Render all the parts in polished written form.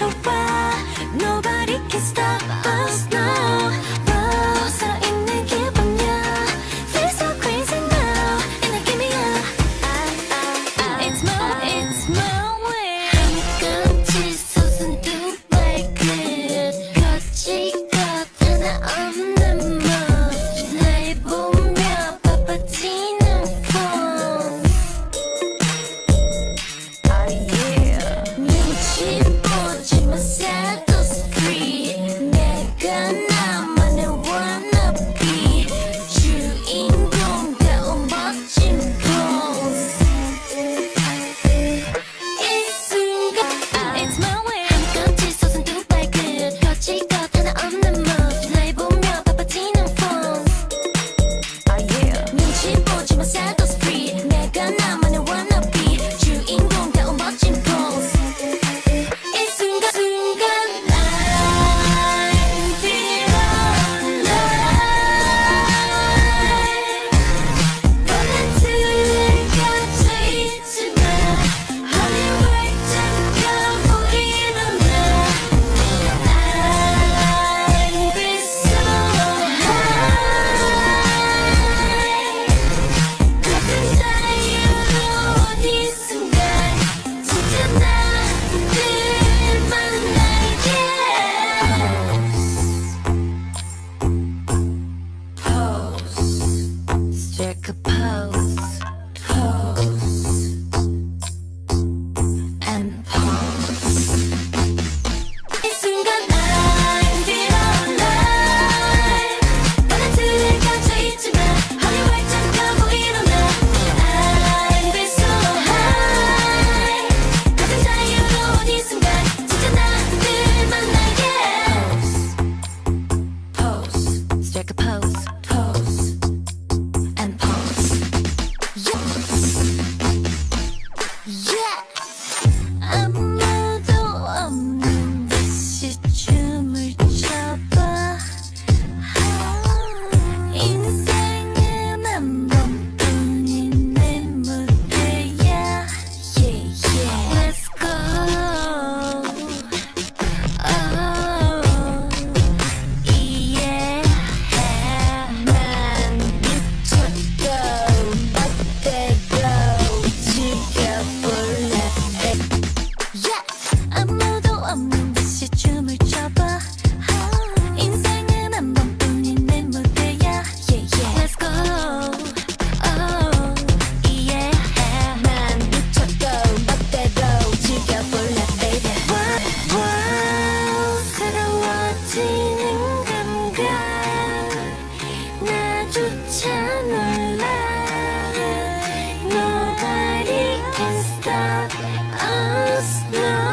좋아. Nobody can stop us now. 살아있는 기분이야. Feel so crazy now. And I give me up. It's my way. 한껏 솟은 두 발끝. 거칠고 하나 없는 mood. 날 보며 바빠지는 phone. 눈치 보지 마, set us free. 내가 나만의 wannabe. 주인공다운 멋진 pose. 이 순간 It's my way. 한껏 솟은 두 발끝. 거칠 것 하나 없는 move. 날 보며 바빠지는 phone. 눈치 보지 마, set us free. 내가 나만의 wannabe. 주인공다운 멋진 pose. 이 순간 I feel alive. 뻔한 갇혀 있지만 허리 활짝 펴 보이는 날. I feel so high. 같은 자유로운 이 순간 진짜 나들만 나에게 Pose, strike a pose, and pose. 이 순간 I feel alive. 뻔한 틀에 갇혀 있지만 허리 활짝 펴 보이는 날. I feel so high. 같은 자유로운 이 순간 진짜 나들만 나에게 Pose, strike a pose, and pose. Yeah. 아무도 없는 듯이 춤을 춰봐. 인생은 한 번뿐인 내 무대야. Yeah, yeah. Let's go. Oh, yeah. 난 미쳤고 멋대로 즐겨볼래. Yeah. 아무도 없는 듯이 춤을 춰봐. 인생은 한 번뿐인 내 무대야. Yeah, yeah. Let's go. Oh, yeah. 난 미쳤고 멋대로 즐겨볼래, baby. Wow, 새로워지는 감각. 나조차 놀라. Nobody can stop us now.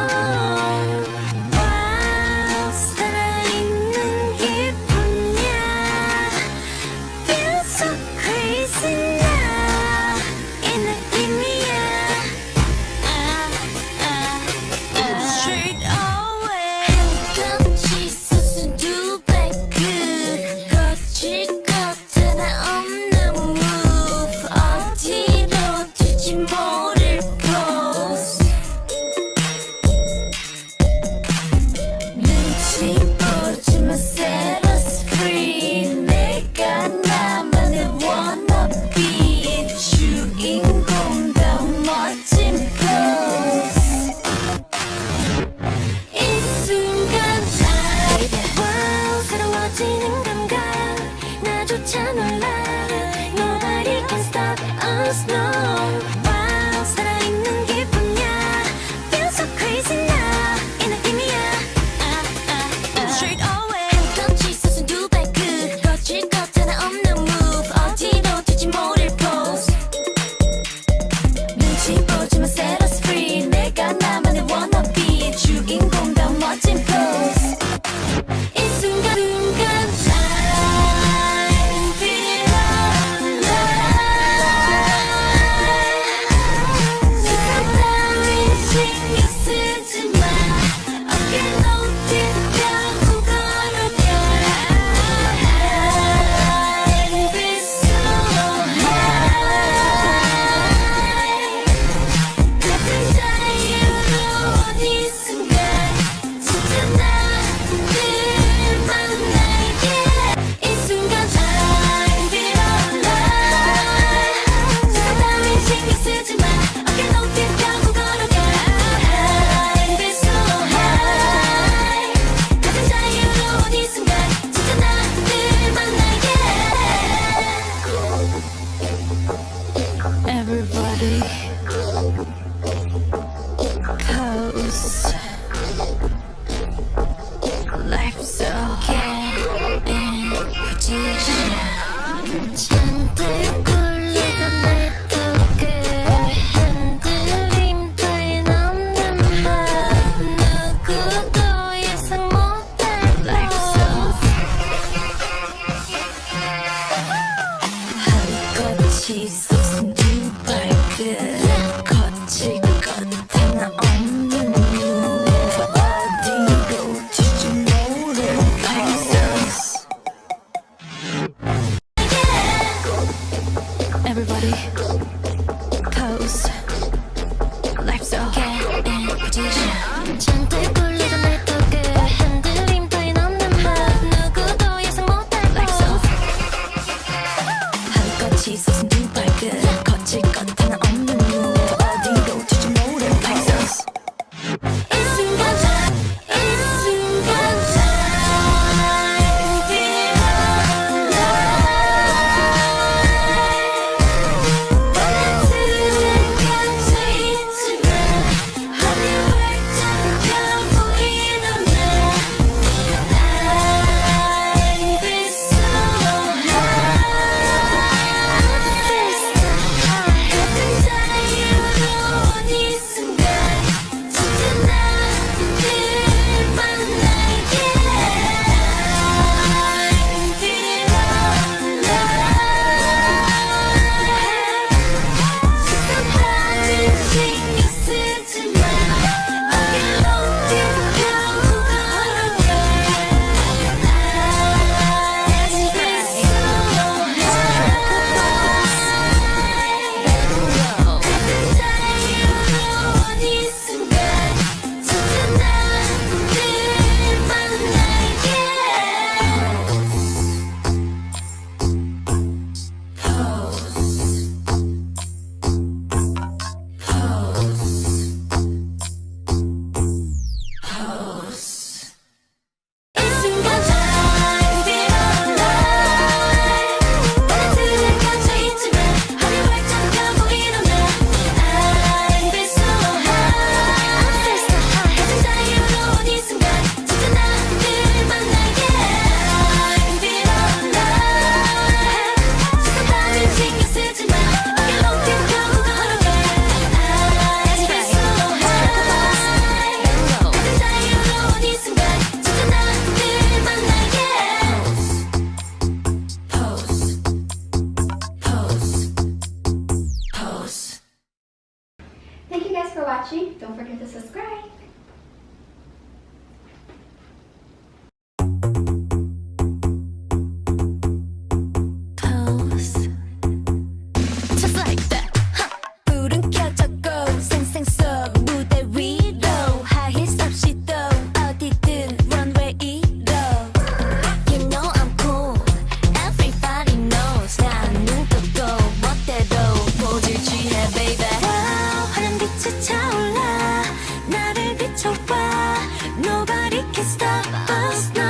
Nobody can stop us. No.